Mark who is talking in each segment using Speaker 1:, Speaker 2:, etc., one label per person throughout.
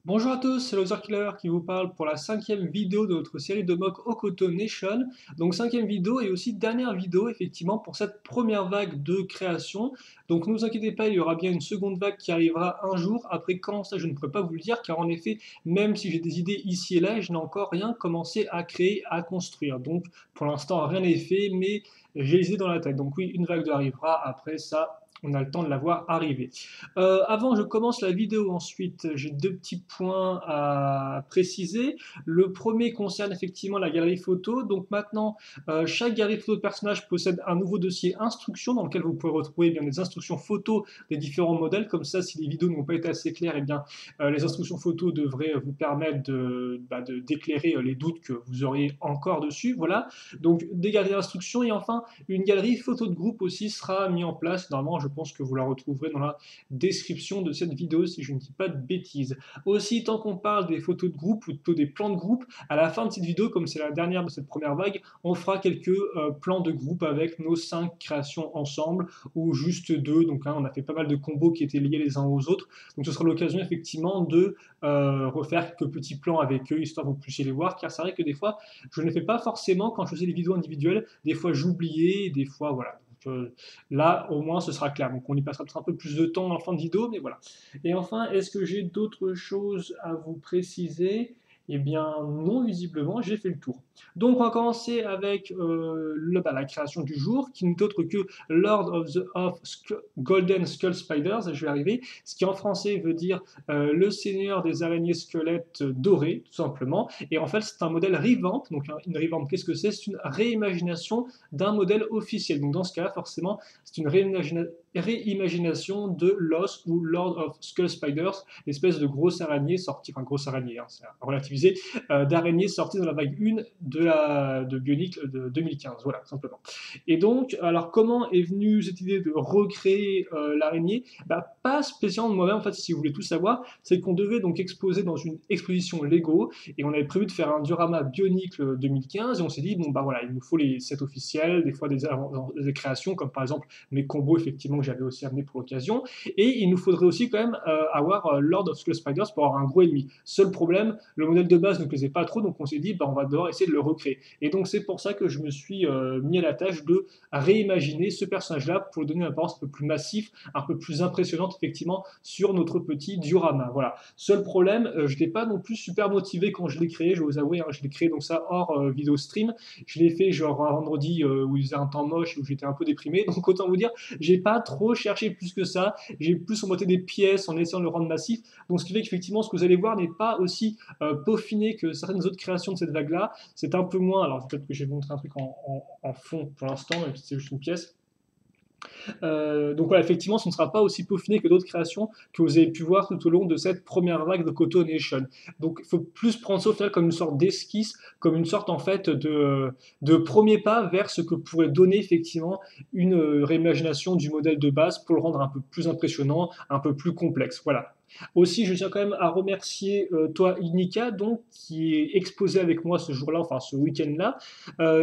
Speaker 1: Bonjour à tous, c'est Loser Killer qui vous parle pour la cinquième vidéo de notre série de mock Hokoto Nation. Donc cinquième vidéo et aussi dernière vidéo effectivement pour cette première vague de création. Donc ne vous inquiétez pas, il y aura bien une seconde vague qui arrivera un jour. Après quand, ça je ne pourrais pas vous le dire car en effet, même si j'ai des idées ici et là, je n'ai encore rien commencé à créer, à construire. Donc pour l'instant rien n'est fait, mais j'ai les idées dans la tête. Donc oui, une vague arrivera, après ça, on a le temps de la voir arriver. Avant, je commence la vidéo ensuite, j'ai deux petits points à préciser. Le premier concerne effectivement la galerie photo. Donc maintenant, chaque galerie photo de personnage possède un nouveau dossier instructions dans lequel vous pouvez retrouver eh bien, des instructions photos des différents modèles. Comme ça, si les vidéos n'ont pas été assez claires, eh bien, les instructions photos devraient vous permettre d'éclairer les doutes que vous auriez encore dessus. Voilà, donc des galeries d'instructions et enfin une galerie photo de groupe aussi sera mise en place. Normalement, je pense que vous la retrouverez dans la description de cette vidéo si je ne dis pas de bêtises. Aussi, tant qu'on parle des photos de groupe ou plutôt des plans de groupe, à la fin de cette vidéo, comme c'est la dernière de cette première vague, on fera quelques plans de groupe avec nos 5 créations ensemble ou juste 2. Donc hein, on a fait pas mal de combos qui étaient liés les uns aux autres. Donc ce sera l'occasion effectivement de refaire quelques petits plans avec eux, histoire que vous puissiez les voir, car c'est vrai que des fois, je ne les fais pas forcément quand je faisais les vidéos individuelles. Des fois, j'oubliais, des fois, voilà. Là, au moins, ce sera clair. Donc, on y passera peut-être un peu plus de temps en fin de vidéo, mais voilà. Et enfin, est-ce que j'ai d'autres choses à vous préciser? Eh bien, non, visiblement, j'ai fait le tour. Donc, on va commencer avec la création du jour, qui n'est autre que Lord of Golden Skull Spiders, je vais arriver, ce qui en français veut dire le seigneur des araignées squelettes dorées, tout simplement. Et en fait, c'est un modèle revamp. Donc, une revamp, qu'est-ce que c'est? C'est une réimagination d'un modèle officiel. Donc dans ce cas, forcément, c'est une réimagination de Lost ou Lord of Skull Spiders, l'espèce de grosse araignée sortie, enfin grosse araignée, hein, c'est relativisé, d'araignée sortie dans la vague 1 de Bionicle de 2015, voilà, simplement. Et donc, alors comment est venue cette idée de recréer l'araignée? Bah, pas spécialement de moi-même, en fait, si vous voulez tout savoir, c'est qu'on devait donc exposer dans une exposition Lego, et on avait prévu de faire un diorama Bionicle 2015, et on s'est dit, bon bah voilà, il nous faut les sets officiels, des fois des créations, comme par exemple mes combos effectivement que j'avais aussi amené pour l'occasion, et il nous faudrait aussi quand même avoir Lord of Skull Spiders pour avoir un gros ennemi. Seul problème, le modèle de base ne nous plaisait pas trop, donc on s'est dit, bah, on va devoir essayer de le recréer. Et donc c'est pour ça que je me suis mis à la tâche de réimaginer ce personnage-là pour lui donner une apparence un peu plus massif, un peu plus impressionnante effectivement sur notre petit diorama. Voilà. Seul problème, je n'étais pas non plus super motivé quand je l'ai créé, je vais vous avouer, hein, je l'ai créé donc ça hors vidéo stream. Je l'ai fait genre un vendredi où il faisait un temps moche et où j'étais un peu déprimé. Donc autant vous dire, j'ai pas trop cherché plus que ça. J'ai plus emboîté des pièces en essayant de le rendre massif. Donc ce qui fait qu'effectivement, ce que vous allez voir n'est pas aussi peaufiné que certaines autres créations de cette vague-là. C'est un peu moins. Alors peut-être que je vais vous montrer un truc en fond pour l'instant, même si c'est juste une pièce. Donc voilà, effectivement, ce ne sera pas aussi peaufiné que d'autres créations que vous avez pu voir tout au long de cette première vague de Koto Nation. Donc il faut plus prendre ça au final comme une sorte d'esquisse, comme une sorte en fait de premier pas vers ce que pourrait donner effectivement une réimagination du modèle de base pour le rendre un peu plus impressionnant, un peu plus complexe. Voilà. Aussi, je tiens quand même à remercier toi, Inika, donc, qui est exposé avec moi ce jour-là, enfin ce week-end-là,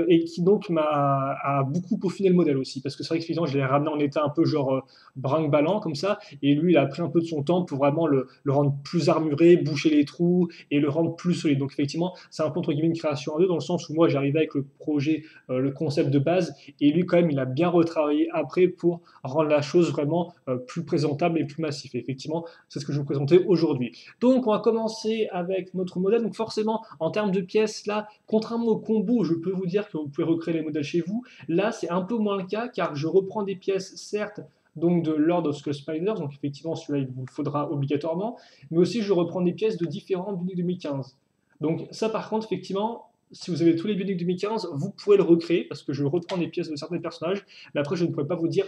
Speaker 1: et qui donc a beaucoup peaufiné le modèle aussi, parce que c'est vrai que je l'ai ramené en état un peu genre brinque-ballant comme ça, et lui il a pris un peu de son temps pour vraiment le rendre plus armuré, boucher les trous et le rendre plus solide. Donc effectivement, c'est un peu entre guillemets une création en deux, dans le sens où moi j'arrivais avec le projet, le concept de base, et lui quand même il a bien retravaillé après pour rendre la chose vraiment plus présentable et plus massif. Et effectivement, c'est ce que je vais vous présenter aujourd'hui. Donc on va commencer avec notre modèle. Donc forcément, en termes de pièces, là, contrairement au combo, je peux vous dire que vous pouvez recréer les modèles chez vous. Là, c'est un peu moins le cas, car je reprends des pièces, certes, donc de Lord of Skull Spiders, donc effectivement celui-là il vous le faudra obligatoirement, mais aussi je reprends des pièces de différents Bionic 2015. Donc ça par contre, effectivement, si vous avez tous les Bionic 2015, vous pouvez le recréer, parce que je reprends des pièces de certains personnages, mais après je ne pourrais pas vous dire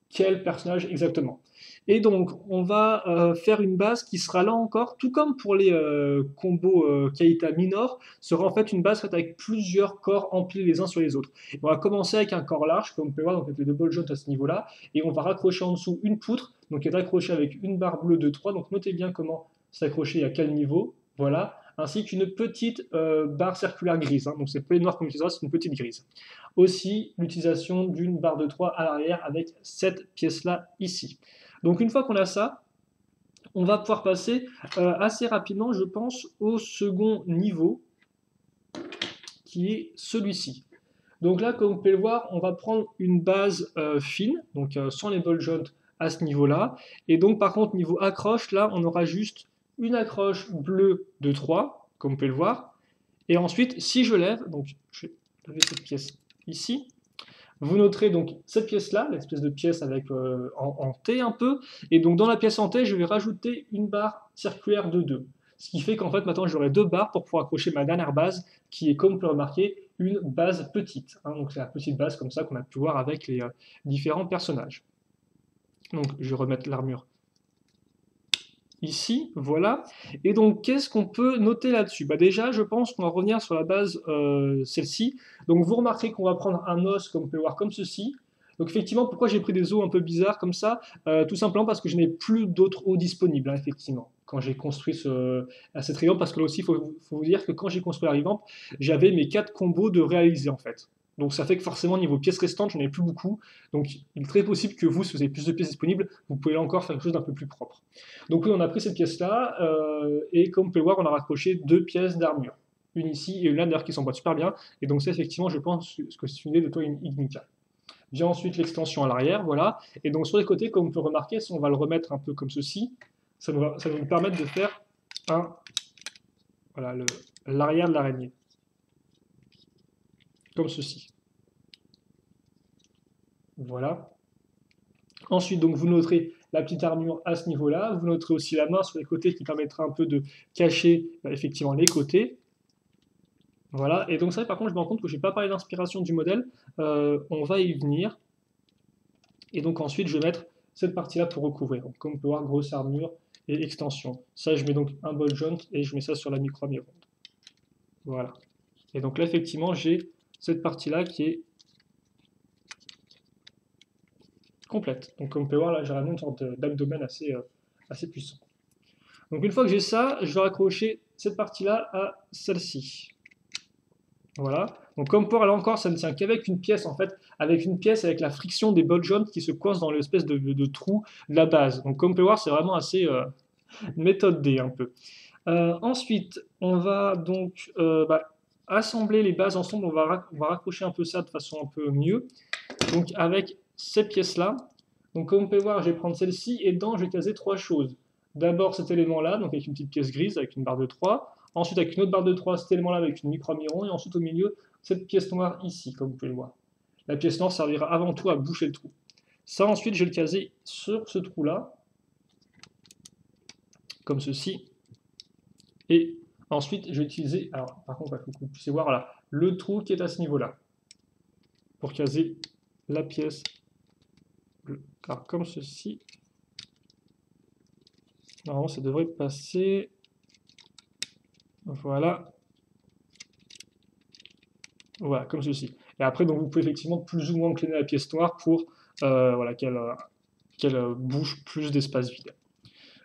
Speaker 1: quel personnage exactement. Et donc, on va faire une base qui sera là encore, tout comme pour les combos Kaita Minor, sera en fait une base faite avec plusieurs corps empilés les uns sur les autres. Et on va commencer avec un corps large, comme vous pouvez voir, donc avec le double joint à ce niveau-là, et on va raccrocher en dessous une poutre, donc qui est accrochée avec une barre bleue de 3, donc notez bien comment s'accrocher à quel niveau, voilà, ainsi qu'une petite barre circulaire grise, hein, donc c'est pas une noire comme tu c'est une petite grise. Aussi, l'utilisation d'une barre de 3 à l'arrière avec cette pièce-là ici. Donc une fois qu'on a ça, on va pouvoir passer assez rapidement, je pense, au second niveau, qui est celui-ci. Donc là, comme vous pouvez le voir, on va prendre une base fine, donc sans les ball joints à ce niveau-là. Et donc, par contre, niveau accroche, là, on aura juste une accroche bleue de 3, comme vous pouvez le voir. Et ensuite, si je lève, donc je vais lever cette pièce ici, vous noterez donc cette pièce-là, l'espèce de pièce avec en T un peu, et donc dans la pièce en T, je vais rajouter une barre circulaire de 2. Ce qui fait qu'en fait maintenant j'aurai 2 barres pour pouvoir accrocher ma dernière base, qui est comme vous pouvez remarquer, une base petite. Hein, donc c'est la petite base comme ça qu'on a pu voir avec les différents personnages. Donc je vais remettre l'armure ici, voilà. Et donc, qu'est-ce qu'on peut noter là-dessus? Bah déjà, je pense qu'on va revenir sur la base, celle-ci. Donc, vous remarquerez qu'on va prendre un os, comme vous pouvez voir, comme ceci. Donc, effectivement, pourquoi j'ai pris des os un peu bizarres comme ça? Tout simplement parce que je n'ai plus d'autres os disponibles, hein, effectivement, quand j'ai construit cette revamp. Parce que là aussi, il faut vous dire que quand j'ai construit la revamp, j'avais mes 4 combos de réaliser, en fait. Donc ça fait que forcément, niveau pièces restantes, j'en ai plus beaucoup. Donc il est très possible que vous, si vous avez plus de pièces disponibles, vous pouvez là encore faire quelque chose d'un peu plus propre. Donc oui, on a pris cette pièce-là, et comme vous pouvez le voir, on a raccroché 2 pièces d'armure. Une ici et une là, d'ailleurs, qui s'emboîtent super bien. Et donc ça, effectivement, je pense que c'est une idée de toi Ignica. Vient ensuite l'extension à l'arrière, voilà. Et donc sur les côtés, comme on peut remarquer, si on va le remettre un peu comme ceci, ça va nous permettre de faire voilà, l'arrière de l'araignée. Comme ceci. Voilà. Ensuite, donc, vous noterez la petite armure à ce niveau-là. Vous noterez aussi la main sur les côtés qui permettra un peu de cacher effectivement les côtés. Voilà. Et donc ça, par contre, je me rends compte que je n'ai pas parlé d'inspiration du modèle. On va y venir. Et donc ensuite, je vais mettre cette partie-là pour recouvrir. Donc, comme on peut voir, grosse armure et extension. Ça, je mets donc un ball joint et je mets ça sur la micro-armure. Voilà. Et donc là, effectivement, j'ai cette partie-là qui est complète. Donc comme vous pouvez voir, là, j'ai vraiment une sorte d'abdomen assez puissant. Donc une fois que j'ai ça, je vais raccrocher cette partie-là à celle-ci. Voilà. Donc comme pour là encore, ça ne tient qu'avec une pièce, en fait, avec la friction des ball joints qui se coincent dans l'espèce de trou de la base. Donc comme vous pouvez voir, c'est vraiment assez méthode D un peu. Ensuite, on va donc assembler les bases ensemble. On va raccrocher un peu ça de façon un peu mieux. Donc avec ces pièces-là, donc comme vous pouvez voir, je vais prendre celle-ci et dedans, je vais caser 3 choses. D'abord cet élément-là, donc avec une petite pièce grise, avec une barre de 3. Ensuite avec une autre barre de 3, cet élément-là avec une micro-miron. Et ensuite au milieu, cette pièce noire ici, comme vous pouvez le voir. La pièce noire servira avant tout à boucher le trou. Ça ensuite, je vais le caser sur ce trou-là, comme ceci. Et ensuite, je vais utiliser, alors par contre, il faut que vous puissiez voir là, le trou qui est à ce niveau-là, pour caser la pièce. Alors, comme ceci. Normalement, ça devrait passer. Voilà. Voilà, comme ceci. Et après, donc, vous pouvez effectivement plus ou moins incliner la pièce noire pour voilà, qu'elle bouge plus d'espace vide.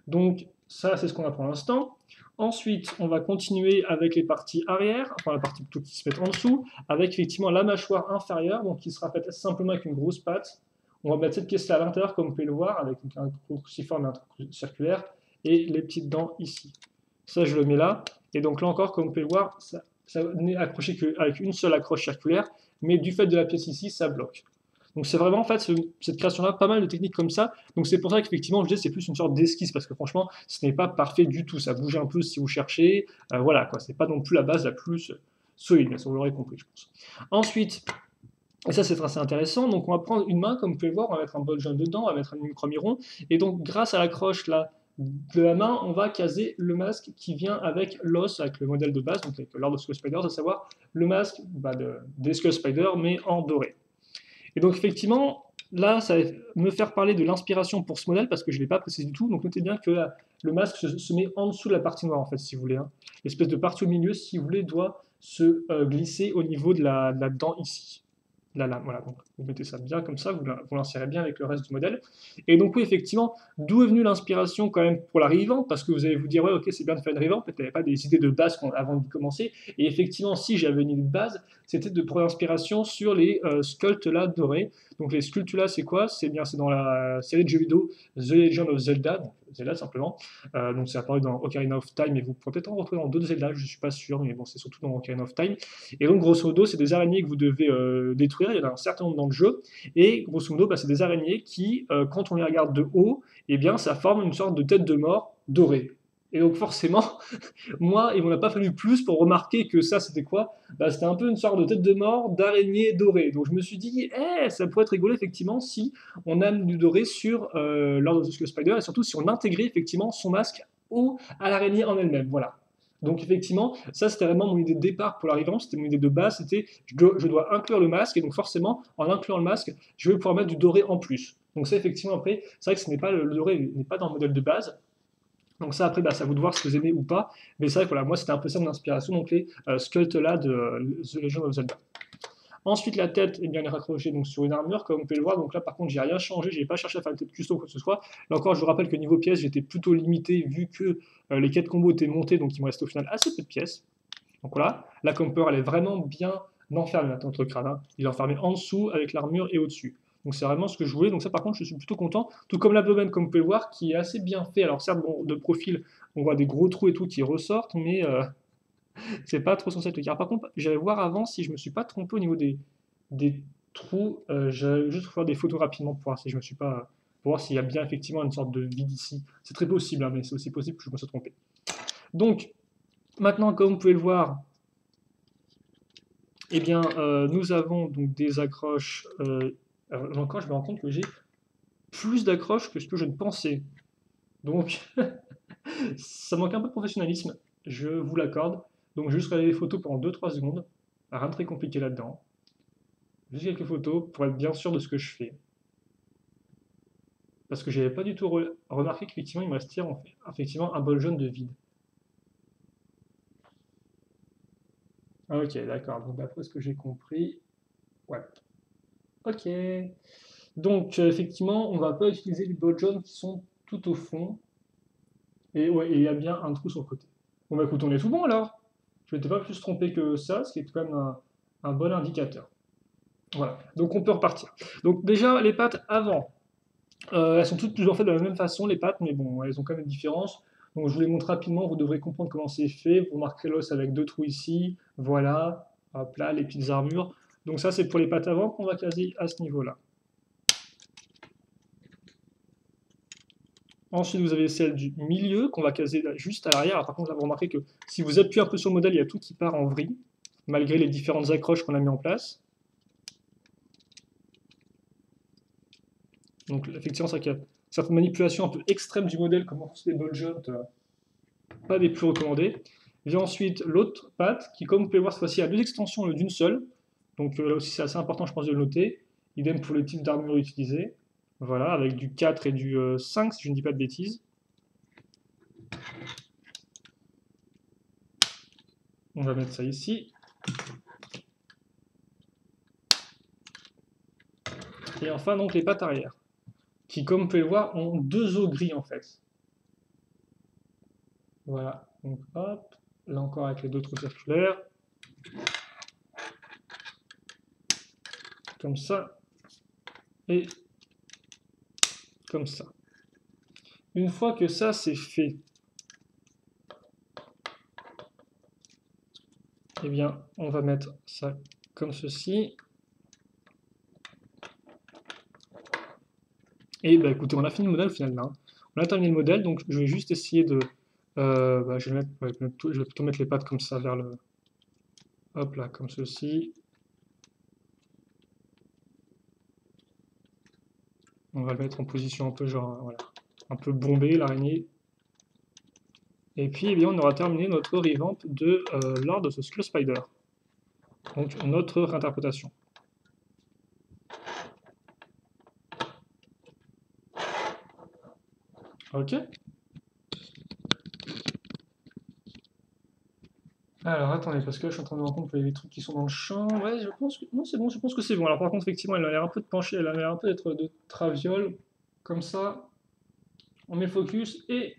Speaker 1: Donc, ça, c'est ce qu'on a pour l'instant. Ensuite, on va continuer avec les parties arrière, enfin la partie plutôt qui se met en dessous, avec effectivement la mâchoire inférieure, donc qui sera faite simplement avec une grosse patte. On va mettre cette pièce-là à l'intérieur, comme vous pouvez le voir, avec un trou cruciforme et un trou circulaire, et les petites dents ici. Ça, je le mets là. Et donc là encore, comme vous pouvez le voir, ça n'est accroché qu'avec une seule accroche circulaire, mais du fait de la pièce ici, ça bloque. Donc c'est vraiment en fait cette création-là, pas mal de techniques comme ça. Donc c'est pour ça qu'effectivement, je dis c'est plus une sorte d'esquisse, parce que franchement, ce n'est pas parfait du tout. Ça bouge un peu si vous cherchez. Voilà, quoi. C'est pas non plus la base la plus solide, mais ça vous l'aurez compris, je pense. Ensuite, et ça c'est assez intéressant, donc on va prendre une main, comme vous pouvez le voir, on va mettre un ball joint dedans, on va mettre un micro-miron, et donc grâce à l'accroche là de la main, on va caser le masque qui vient avec l'os, avec le modèle de base, donc avec l'Horde of Skull Spiders, à savoir le masque des Skull Spiders, mais en doré. Et donc effectivement, là, ça va me faire parler de l'inspiration pour ce modèle, parce que je ne l'ai pas précisé du tout, donc notez bien que le masque se met en dessous de la partie noire, en fait, si vous voulez. Hein. L'espèce de partie au milieu, si vous voulez, doit se glisser au niveau de la dent ici. La lame, voilà, donc vous mettez ça bien comme ça, vous l'insérez bien avec le reste du modèle. Et donc oui, effectivement, d'où est venue l'inspiration quand même pour la revamp, parce que vous allez vous dire, ouais, ok, c'est bien de faire une revamp, peut-être n'avez pas des idées de base avant de commencer. Et effectivement, si j'avais une idée de base, c'était de prendre inspiration sur les sculptes là dorés. Donc les Skulltula, c'est quoi? C'est dans la série de jeux vidéo The Legend of Zelda, donc Zelda simplement. Donc c'est apparu dans Ocarina of Time, et vous pourrez peut-être en retrouver dans d'autres Zelda, je suis pas sûr, mais bon, c'est surtout dans Ocarina of Time. Et donc grosso modo, c'est des araignées que vous devez détruire, il y en a un certain nombre dans le jeu, et grosso modo, bah, c'est des araignées qui, quand on les regarde de haut, eh bien ça forme une sorte de tête de mort dorée. Et donc forcément, moi, il m'en a pas fallu plus pour remarquer que ça, c'était quoi? Bah, c'était un peu une sorte de tête de mort d'araignée dorée. Donc je me suis dit, ça pourrait être rigolo effectivement si on a du doré sur Lord of the Skull Spider, et surtout si on intégrait effectivement son masque à l'araignée en elle-même. Voilà. Donc effectivement, ça c'était vraiment mon idée de départ pour l'arrivant, c'était mon idée de base, c'était je dois inclure le masque, et donc forcément, en incluant le masque, je vais pouvoir mettre du doré en plus. Donc ça effectivement après, c'est vrai que ce n'est pas le doré n'est pas dans le modèle de base, donc ça, après, bah, c'est à vous de voir si vous aimez ou pas. Mais c'est vrai que voilà, moi, c'était un peu ça mon inspiration, donc les sculptes là de The Legend of Zelda. Ensuite, la tête, eh bien, elle est raccrochée donc, sur une armure, comme vous pouvez le voir. Donc là, par contre, j'ai rien changé, j'ai pas cherché à faire une tête custom ou quoi que ce soit. Là encore, je vous rappelle que niveau pièces, j'étais plutôt limité vu que les quêtes combos étaient montées, donc il me reste au final assez peu de pièces. Donc voilà, la Comper, elle est vraiment bien enfermée maintenant, notre crâne. Hein. Il est enfermé en dessous avec l'armure et au-dessus. Donc c'est vraiment ce que je voulais. Donc ça, par contre, je suis plutôt content. Tout comme l'abdomen, comme vous pouvez le voir, qui est assez bien fait. Alors certes, bon, de profil, on voit des gros trous et tout qui ressortent, mais c'est pas trop censé être le cas. Par contre, j'allais voir avant si je me suis pas trompé au niveau des trous. J'allais juste faire des photos rapidement pour voir si je me suis pas, pour voir s'il y a bien effectivement une sorte de vide ici. C'est très possible, hein, mais c'est aussi possible que je me sois trompé. Donc maintenant, comme vous pouvez le voir, eh bien, nous avons donc des accroches. Encore, je me rends compte que j'ai plus d'accroches que ce que je ne pensais. Donc, ça manque un peu de professionnalisme, je vous l'accorde. Donc, je vais juste regarder les photos pendant 2-3 secondes. Rien de très compliqué là-dedans. Juste quelques photos pour être bien sûr de ce que je fais. Parce que j'avais pas du tout remarqué qu'effectivement, il me restait effectivement un bol jaune de vide. Ok, d'accord. Donc, d'après ce que j'ai compris, ouais. Ok. Donc, effectivement, on va pas utiliser les bols jaunes qui sont tout au fond. Et ouais, il y a bien un trou sur le côté. Bon, bah écoute, on est tout bon alors. Je m'étais pas plus trompé que ça, ce qui est quand même un bon indicateur. Voilà, donc on peut repartir. Donc déjà, les pattes avant, elles sont toutes plus en fait de la même façon, les pattes, mais bon, elles ont quand même une différence. Donc je vous les montre rapidement, vous devrez comprendre comment c'est fait. Vous marquerez l'os avec 2 trous ici, voilà, hop là, les petites armures. Donc ça, c'est pour les pattes avant qu'on va caser à ce niveau-là. Ensuite, vous avez celle du milieu qu'on va caser juste à l'arrière. Par contre, là, vous remarquez que si vous appuyez un peu sur le modèle, il y a tout qui part en vrille, malgré les différentes accroches qu'on a mis en place. Donc, effectivement, c'est vrai qu'il y a certaines manipulations un peu extrêmes du modèle, comme des ball jumps, pas des plus recommandées. Vient ensuite l'autre patte, qui, comme vous pouvez voir, cette fois-ci a 2 extensions au lieu d'une seule. Donc là aussi, c'est assez important, je pense, de le noter. Idem pour le type d'armure utilisé. Voilà, avec du 4 et du 5, si je ne dis pas de bêtises. On va mettre ça ici. Et enfin, donc, les pattes arrière, qui, comme vous pouvez le voir, ont 2 os gris, en fait. Voilà, donc hop, là encore avec les 2 trous circulaires. Comme ça. Et comme ça. Une fois que ça, c'est fait, eh bien, on va mettre ça comme ceci. Et bah écoutez, on a fini le modèle au final là. On a terminé le modèle, donc je vais juste essayer de... je vais plutôt mettre les pattes comme ça vers le... Hop là, comme ceci. On va le mettre en position un peu genre, voilà, un peu bombée, l'araignée. Et puis, eh bien, on aura terminé notre revamp de Lord of the Skull Spider. Donc, notre réinterprétation. Ok. Alors, attendez, parce que là, je suis en train de me rendre compte qu'il y a des trucs qui sont dans le champ. Ouais, je pense que... Non, c'est bon, je pense que c'est bon. Alors, par contre, effectivement, elle a l'air un peu de pencher, elle a l'air un peu d'être de traviole. Comme ça, on met le focus et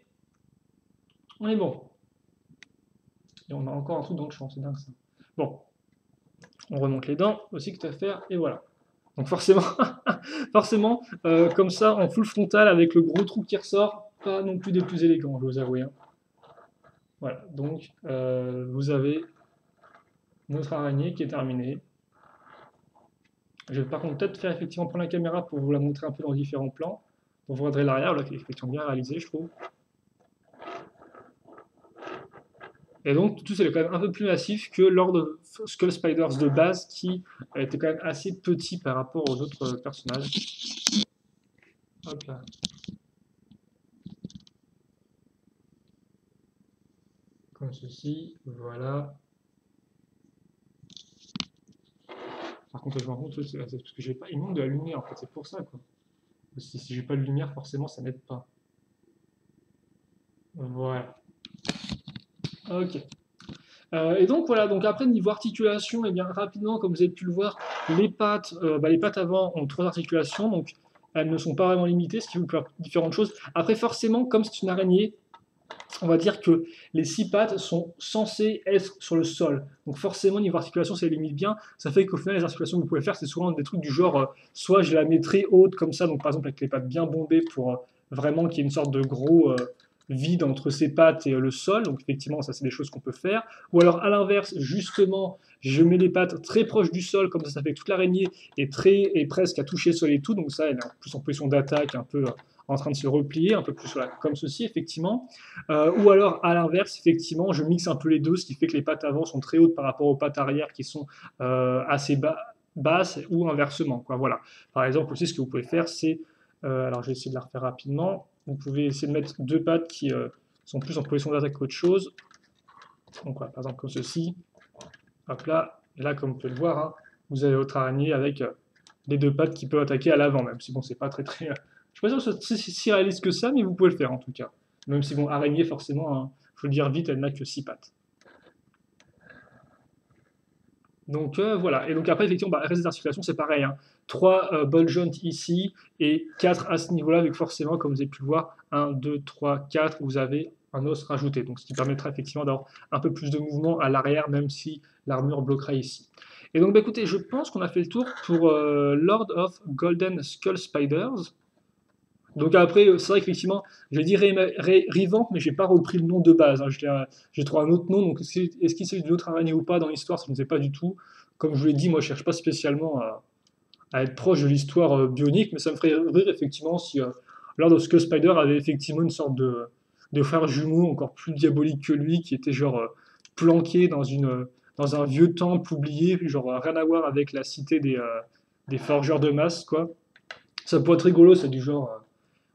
Speaker 1: on est bon. Et on a encore un truc dans le champ, c'est dingue ça. Bon, on remonte les dents, aussi que à faire, et voilà. Donc forcément, forcément comme ça, en full frontal, avec le gros trou qui ressort, pas non plus des plus élégants, je vous avoue, hein. Voilà, donc vous avez notre araignée qui est terminée. Je vais par contre peut-être faire effectivement prendre la caméra pour vous la montrer un peu dans différents plans. Pour vous regarder l'arrière, là, qui est effectivement bien réalisé, je trouve. Et donc, tout ça est quand même un peu plus massif que lors de Skull Spiders de base, qui était quand même assez petit par rapport aux autres personnages. Hop là. Comme ceci, voilà. Par contre, je me rends compte, c'est parce que j'ai pas, il manque de la lumière, en fait, c'est pour ça, quoi. Si j'ai pas de lumière, forcément, ça n'aide pas. Voilà. Ok. Et donc voilà, donc après niveau articulation, et bien rapidement, comme vous avez pu le voir, les pattes avant ont trois articulations, donc elles ne sont pas vraiment limitées, ce qui vous permet différentes choses. Après forcément, comme c'est une araignée, on va dire que les six pattes sont censées être sur le sol. Donc forcément, niveau articulation, ça limite bien. Ça fait qu'au final, les articulations que vous pouvez faire, c'est souvent des trucs du genre, soit je la mets très haute comme ça, donc par exemple avec les pattes bien bombées pour vraiment qu'il y ait une sorte de gros vide entre ses pattes et le sol. Donc effectivement, ça c'est des choses qu'on peut faire. Ou alors à l'inverse, justement, je mets les pattes très proches du sol, comme ça fait que toute l'araignée est presque à toucher le sol et tout. Donc ça, elle est en plus en position d'attaque, un peu en train de se replier, un peu plus voilà, comme ceci, effectivement. Ou alors, à l'inverse, effectivement, je mixe un peu les deux, ce qui fait que les pattes avant sont très hautes par rapport aux pattes arrière qui sont assez basses, ou inversement, quoi. Voilà. Par exemple, aussi, ce que vous pouvez faire, c'est, alors je vais essayer de la refaire rapidement, vous pouvez essayer de mettre deux pattes qui sont plus en position d'attaque qu'autre chose. Donc, voilà, par exemple, comme ceci. Hop là. Et là, comme vous pouvez le voir, hein, vous avez votre araignée avec les deux pattes qui peuvent attaquer à l'avant, même si bon, c'est pas très très. Je suis pas sûr que c'est si réaliste que ça, mais vous pouvez le faire en tout cas. Même si bon, araignée, forcément, hein, faut le dire vite, elle n'a que six pattes. Donc voilà. Et donc après, effectivement, bah, reste des articulations, c'est pareil, hein. 3 ball joints ici et 4 à ce niveau-là, avec forcément, comme vous avez pu le voir, un, 2, 3, 4, vous avez un os rajouté. Donc ce qui permettra effectivement d'avoir un peu plus de mouvement à l'arrière, même si l'armure bloquera ici. Et donc, bah, écoutez, je pense qu'on a fait le tour pour Lord of Golden Skull Spiders. Donc après, c'est vrai qu'effectivement, j'ai dit Revamp, mais j'ai pas repris le nom de base, hein. J'ai trouvé un autre nom, donc est-ce qu'il s'agit d'une autre araignée ou pas dans l'histoire, ça je ne sais pas du tout. Comme je vous l'ai dit, moi je cherche pas spécialement à être proche de l'histoire bionique, mais ça me ferait rire effectivement si Lord of Skull Spider avait effectivement une sorte de frère jumeau encore plus diabolique que lui, qui était genre planqué dans un vieux temple oublié, genre rien à voir avec la cité des forgeurs de masse, quoi. Ça pourrait être rigolo, c'est du genre.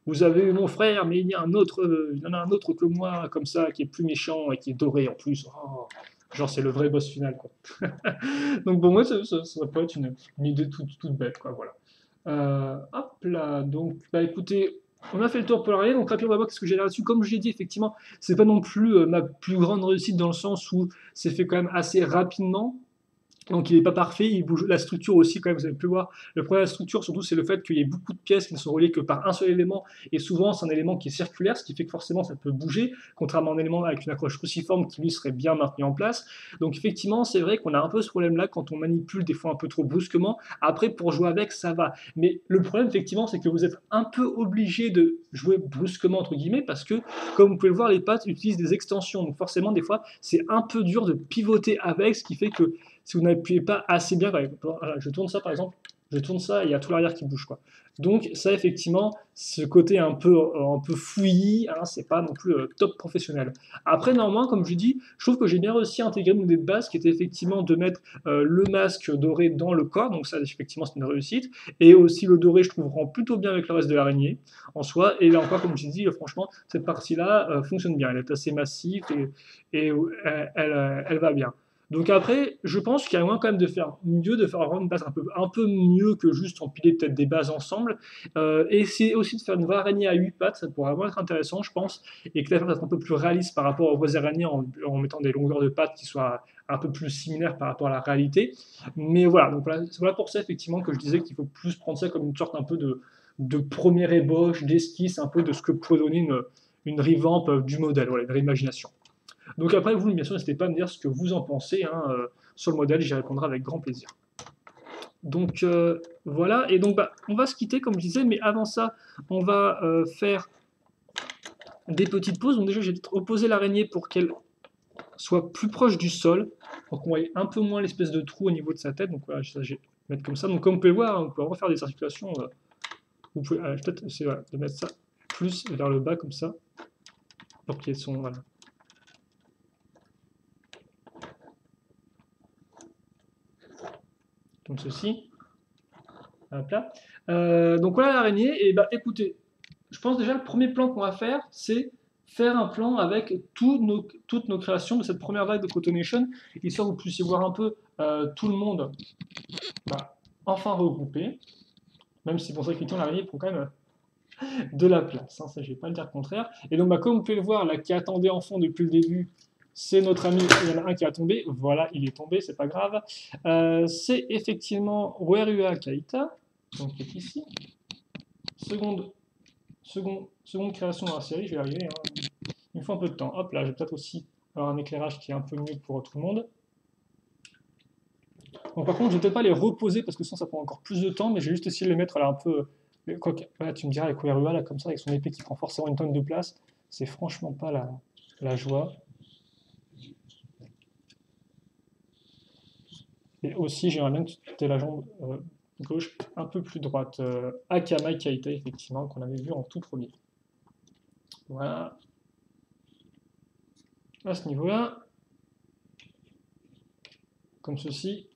Speaker 1: Vous avez eu mon frère, mais il y en a un autre que moi, comme ça, qui est plus méchant et qui est doré en plus. Oh, genre, c'est le vrai boss final, quoi. Donc, bon, moi, ça peut être une idée toute bête, quoi, voilà. Hop là, donc, bah écoutez, on a fait le tour pour l'arrière, donc rapidement, on va voir ce que j'ai là-dessus. Comme je l'ai dit, effectivement, c'est pas non plus ma plus grande réussite dans le sens où c'est fait quand même assez rapidement. Donc il n'est pas parfait, il bouge. La structure aussi, quand même, vous avez pu voir. Le problème de la structure, surtout, c'est le fait qu'il y ait beaucoup de pièces qui ne sont reliées que par un seul élément, et souvent c'est un élément qui est circulaire, ce qui fait que forcément ça peut bouger, contrairement à un élément avec une accroche cruciforme qui lui serait bien maintenu en place. Donc effectivement, c'est vrai qu'on a un peu ce problème-là quand on manipule des fois un peu trop brusquement. Après, pour jouer avec, ça va. Mais le problème, effectivement, c'est que vous êtes un peu obligé de jouer brusquement, entre guillemets, parce que, comme vous pouvez le voir, les pattes utilisent des extensions. Donc forcément, des fois, c'est un peu dur de pivoter avec, ce qui fait que si vous n'appuyez pas assez bien, voilà, je tourne ça par exemple, je tourne ça et il y a tout l'arrière qui bouge, quoi. Donc ça effectivement, ce côté un peu fouillis, hein, c'est pas non plus top professionnel. Après néanmoins, comme je dis, je trouve que j'ai bien réussi à intégrer mon idée de base qui était effectivement de mettre le masque doré dans le corps, donc ça effectivement c'est une réussite, et aussi le doré je trouve rend plutôt bien avec le reste de l'araignée en soi, et là encore comme je dis, franchement cette partie-là fonctionne bien, elle est assez massive et elle va bien. Donc après, je pense qu'il y a moyen quand même de faire mieux, de faire vraiment une base un peu mieux que juste empiler peut-être des bases ensemble. Et essayer aussi de faire une vraie araignée à 8 pattes, ça pourrait vraiment être intéressant, je pense, et que peut-être un peu plus réaliste par rapport aux vraies araignées en mettant des longueurs de pattes qui soient un peu plus similaires par rapport à la réalité. Mais voilà, donc voilà pour ça effectivement que je disais qu'il faut plus prendre ça comme une sorte un peu de première ébauche, d'esquisse, un peu de ce que pourrait donner une revamp du modèle, voilà, une réimagination. Donc après, vous, bien sûr, n'hésitez pas à me dire ce que vous en pensez hein, sur le modèle, j'y répondrai avec grand plaisir. Donc voilà, et donc bah, on va se quitter comme je disais, mais avant ça, on va faire des petites pauses. Donc déjà, j'ai opposé l'araignée pour qu'elle soit plus proche du sol, pour qu'on voit un peu moins l'espèce de trou au niveau de sa tête. Donc voilà, ça, je vais mettre comme ça. Donc comme vous pouvez le voir, hein, on peut refaire des articulations. Vous pouvez peut-être essayer voilà, de mettre ça plus vers le bas comme ça, pour qu'il y ait son... Voilà. Comme ceci. Hop là. Donc voilà l'araignée, et bah écoutez, je pense déjà le premier plan qu'on va faire, c'est faire un plan avec toutes nos créations de cette première vague de Cotonation, histoire que vous puissiez voir un peu tout le monde bah, enfin regroupé, même si pour ça qu'effectivement l'araignée prend quand même de la place, hein, ça je vais pas le dire le contraire. Et donc bah, comme vous pouvez le voir, là qui attendait en fond depuis le début, c'est notre ami, il y en a un qui a tombé, voilà, il est tombé, c'est pas grave. C'est effectivement Werua Kaita, donc qui est ici. Seconde création dans la série, je vais y arriver, hein. Il me faut un peu de temps. Hop là, je vais peut-être aussi avoir un éclairage qui est un peu mieux pour tout le monde. Donc par contre, je ne vais peut-être pas les reposer parce que sinon ça prend encore plus de temps, mais je vais juste essayer de les mettre là un peu. Quoique, voilà, tu me diras avec Werua là comme ça, avec son épée qui prend forcément une tonne de place, c'est franchement pas la joie. Et aussi, j'aimerais bien que tu aies la jambe gauche un peu plus droite. Akamai Kaita, effectivement, qu'on avait vu en tout premier. Voilà. À ce niveau-là, comme ceci.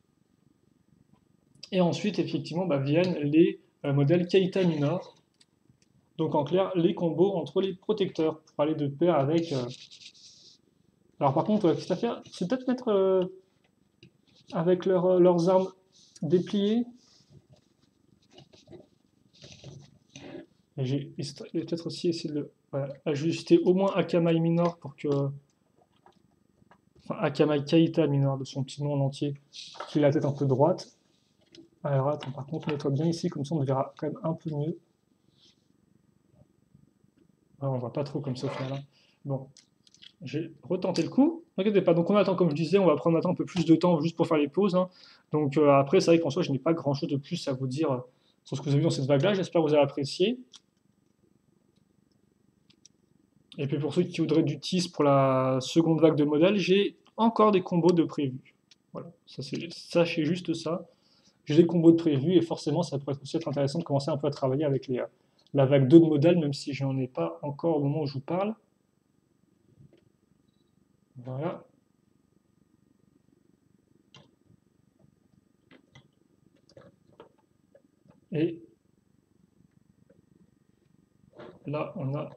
Speaker 1: Et ensuite, effectivement, bah, viennent les modèles Kaita Minor. Donc en clair, les combos entre les protecteurs pour aller de pair avec. Alors par contre, qu'est-ce à faire? C'est peut-être mettre avec leurs armes dépliées. Et j'ai peut-être aussi essayé de voilà, ajuster au moins Akamai Minor pour que. Enfin, Akamai Kaita Minor de son petit nom en entier, qu'il ait la tête un peu droite. Alors attends, par contre, mets-toi bien ici, comme ça on verra quand même un peu mieux. Alors, on voit pas trop comme ça au final. Hein. Bon, j'ai retenté le coup. N'inquiétez pas, donc on attend, comme je disais, on va prendre maintenant un peu plus de temps juste pour faire les pauses. Hein. Donc après, c'est vrai qu'en soi, je n'ai pas grand-chose de plus à vous dire sur ce que vous avez vu dans cette vague-là. J'espère que vous avez apprécié. Et puis pour ceux qui voudraient du tease pour la seconde vague de modèles, j'ai encore des combos de prévus. Voilà, sachez juste ça. J'ai des combos de prévus et forcément, ça pourrait aussi être intéressant de commencer un peu à travailler avec la vague 2 de modèles, même si je n'en ai pas encore au moment où je vous parle. Voilà. Et là, on a.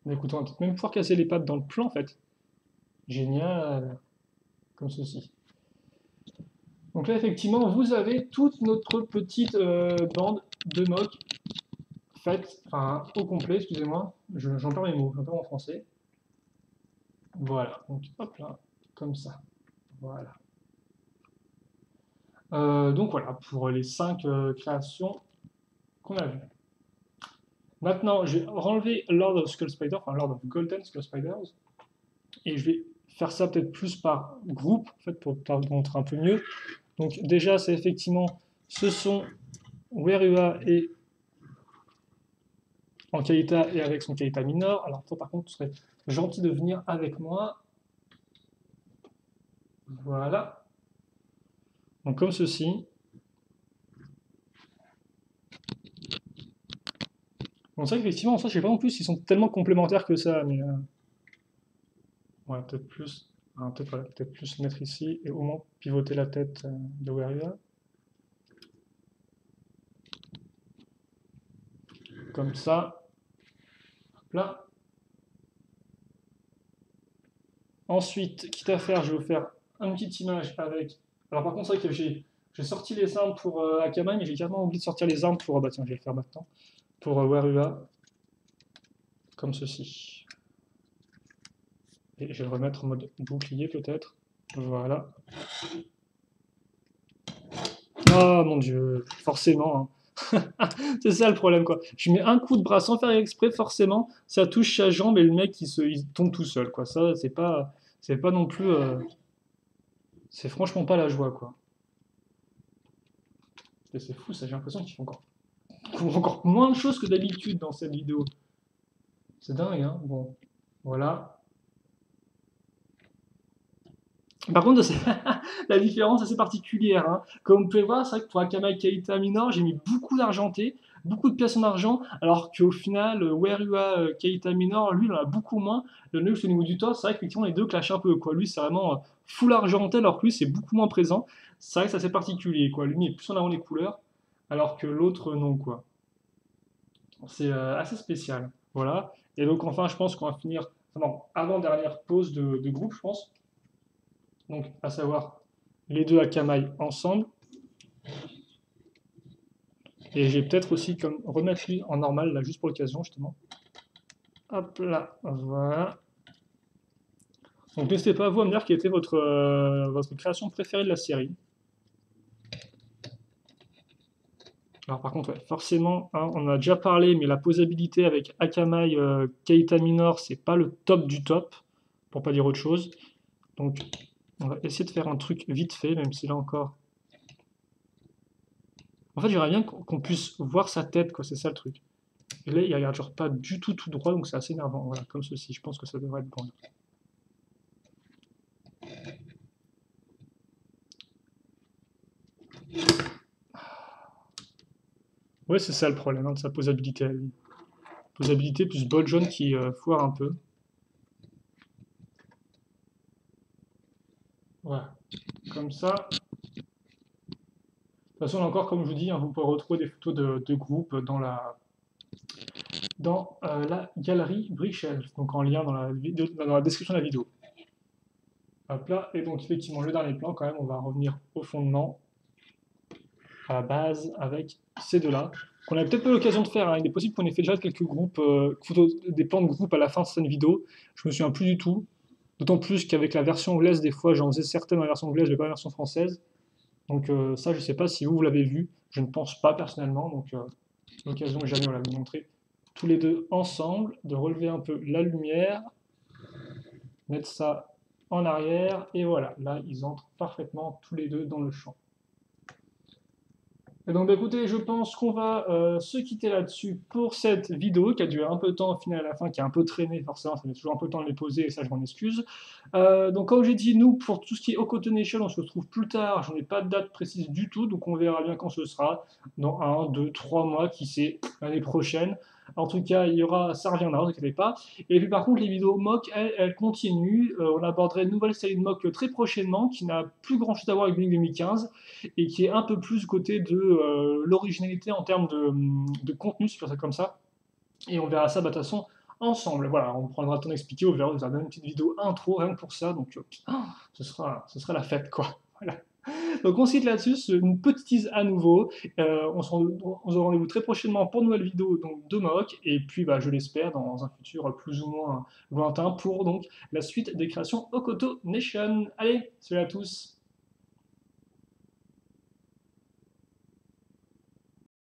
Speaker 1: Écoutez, on va peut-être même pouvoir casser les pattes dans le plan en fait. Génial. Comme ceci. Donc là, effectivement, vous avez toute notre petite bande de mock faite, enfin au complet, excusez-moi. J'en perds mes mots, j'en perds en français. Voilà. Donc hop là, comme ça. Voilà. Donc voilà, pour les 5 créations qu'on a vues. Maintenant, je vais enlever Lord of Skull Spider, enfin Lord of Golden Skull Spiders, et je vais faire ça peut-être plus par groupe, en fait, pour vous montrer un peu mieux. Donc déjà, c'est effectivement, ce sont Werua et en Kaita et avec son Kaita minor. Alors toi, par contre, tu serais gentil de venir avec moi. Voilà. Donc comme ceci. Bon, c'est vrai qu'effectivement, en soi, je sais pas non plus s'ils sont tellement complémentaires que ça, mais ouais, peut-être plus, hein, peut-être plus mettre ici et au moins pivoter la tête de Werua. Comme ça. Hop là. Ensuite, quitte à faire, je vais vous faire une petite image avec. Alors par contre, c'est vrai que j'ai sorti les armes pour Akamai, mais j'ai carrément oublié de sortir les armes pour. Bah tiens, je vais le faire maintenant. Pour Werua. Comme ceci. Et je vais le remettre en mode bouclier peut-être. Voilà. Oh mon dieu, forcément. Hein. C'est ça le problème quoi. Je mets un coup de bras sans faire exprès, forcément, ça touche sa jambe et le mec il tombe tout seul quoi. Ça c'est pas non plus, c'est franchement pas la joie quoi. C'est fou, ça, j'ai l'impression qu'ils font encore moins de choses que d'habitude dans cette vidéo. C'est dingue, hein. Bon, voilà. Par contre, la différence est assez particulière, hein. Comme vous pouvez voir, c'est vrai que pour Akamai Keita Minor, j'ai mis beaucoup d'argenté, beaucoup de pièces en argent, alors qu'au final, Werua Keita Minor, lui, il en a beaucoup moins. Le nœud, au niveau du torse, c'est vrai qu'effectivement, les deux clashent un peu, quoi. Lui, c'est vraiment full argenté, alors que lui, c'est beaucoup moins présent. C'est vrai que c'est assez particulier, quoi. Lui, il est plus en avant les couleurs, alors que l'autre, non, quoi. C'est assez spécial. Voilà. Et donc, enfin, je pense qu'on va finir, enfin, non, avant-dernière pause de groupe, je pense. Donc, à savoir les deux Akamai ensemble. Et j'ai peut-être aussi comme remettre lui en normal, là, juste pour l'occasion, justement. Hop là, voilà. Donc, n'hésitez pas à vous à me dire quelle était votre création préférée de la série. Alors, par contre, ouais, forcément, hein, on en a déjà parlé, mais la posabilité avec Akamai Keita Minor, c'est pas le top du top, pour pas dire autre chose. Donc, on va essayer de faire un truc vite fait, même si là encore. En fait, j'aimerais bien qu'on puisse voir sa tête, quoi, c'est ça le truc. Et là, il regarde genre pas du tout tout droit, donc c'est assez énervant. Voilà, comme ceci. Je pense que ça devrait être bon. Ouais, c'est ça le problème, hein, de sa posabilité à lui. Posabilité plus bol jaune qui foire un peu. Voilà, comme ça. De toute façon, là encore, comme je vous dis, hein, vous pourrez retrouver des photos de groupe dans la galerie Brichel, donc en lien dans la description de la vidéo. Hop là, et donc effectivement, le dernier plan, quand même, on va revenir au fondement, à la base, avec ces deux-là, qu'on a peut-être pas l'occasion de faire, hein. Il est possible qu'on ait fait déjà quelques groupes, des plans de groupe à la fin de cette vidéo, je me souviens plus du tout, d'autant plus qu'avec la version anglaise, des fois, j'en faisais certaines dans la version anglaise, mais pas la version française, donc ça, je sais pas si vous l'avez vu, je ne pense pas personnellement, donc l'occasion que jamais on l'a montrer tous les deux ensemble, de relever un peu la lumière, mettre ça en arrière, et voilà, là, ils entrent parfaitement tous les deux dans le champ. Et donc, bah, écoutez, je pense qu'on va se quitter là-dessus pour cette vidéo qui a duré un peu de temps au final à la fin, qui a un peu traîné, forcément, ça met toujours un peu de temps de les poser, et ça, je m'en excuse. Donc, comme j'ai dit, nous, pour tout ce qui est Hokuto Nation, on se retrouve plus tard, j'en ai pas de date précise du tout, donc on verra bien quand ce sera, dans 1, 2, 3 mois, qui sait, l'année prochaine. En tout cas, ça reviendra, ne vous inquiétez pas. Et puis par contre, les vidéos mock, elles continuent. On aborderait une nouvelle série de mock très prochainement, qui n'a plus grand chose à voir avec Blink 2015, et qui est un peu plus côté de l'originalité en termes de contenu, si je fais ça comme ça. Et on verra ça, bah, de toute façon, ensemble. Voilà, on prendra le temps d'expliquer, on verra, on donner une petite vidéo intro, rien que pour ça, donc ce sera la fête, quoi. Voilà. Donc on se quitte là-dessus, c'est une petite tease à nouveau. On se donne rendez-vous très prochainement pour une nouvelle vidéo donc, de mock, et puis bah, je l'espère dans un futur plus ou moins lointain pour donc la suite des créations Hokuto Nation. Allez, salut à tous!